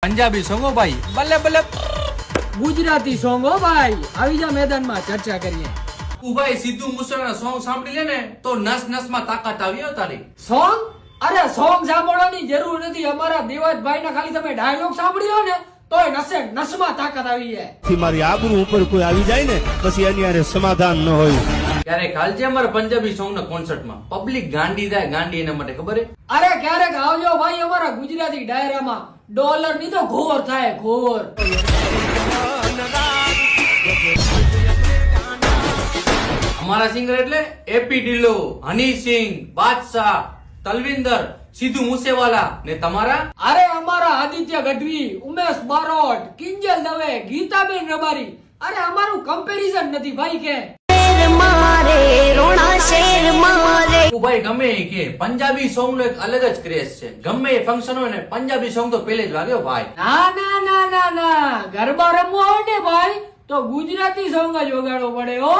પંજાબી સોંગો ભાઈ બલ્લે બલ્લે. ગુજરાતી સોંગ હો ભાઈ, આવી જા મેદાનમાં ચર્ચા કરીએ. તું ભાઈ સિદ્ધુ મૂસેવાળા સોંગ સાંભળી લે ને તો નસ નસ માં તાકાત આવી હો તારી. સોંગ? અરે સોંગ સાંભળવાની જરૂર નથી. અમારા દેવાજભાઈ ના ખાલી તમે ડાયલોગ સાંભળી લો ને તોય નસે નસમાં તાકાત આવી જાય. મારી આબરૂ ઉપર કોઈ આવી જાય ને પછી એની હારે સમાધાન ન હોય. ક્યારેક હાલજે અમારા પંજાબી સોંગ ના કોન્સર્ટમાં. પબ્લિક ગાંડી થાય ગાંડી એના માટે ખબર હે. અરે ક્યારેક આવજો ભાઈ અમારા ગુજરાતી ડાયરામાં. ડોલર ની તો ઘોર થાય ઘોર. અમારા સિંગર એટલે એપી ઢીલો, હની સિંહ, બાદશાહ, તલવિંદર, સિદ્ધુ મૂસેવાલા ને તમારા? અરે અમારા આદિત્ય ગઢવી, ઉમેશ બારોટ, કિંજલ દવે, ગીતાબેન રબારી. અરે અમારું કમ્પેરિઝન નથી ભાઈ કે. તું ભાઈ ગમે એ કે પંજાબી સોંગ નો એક અલગ જ ક્રેઝ છે. ગમે એ ફંક્શન હોય ને પંજાબી સોંગ તો પેલે જ વાગ્યો ભાઈ. ના ના ના ના ના, ગરબા રમવા હોય ને ભાઈ તો ગુજરાતી સોંગ જ વગાડવો પડે હો.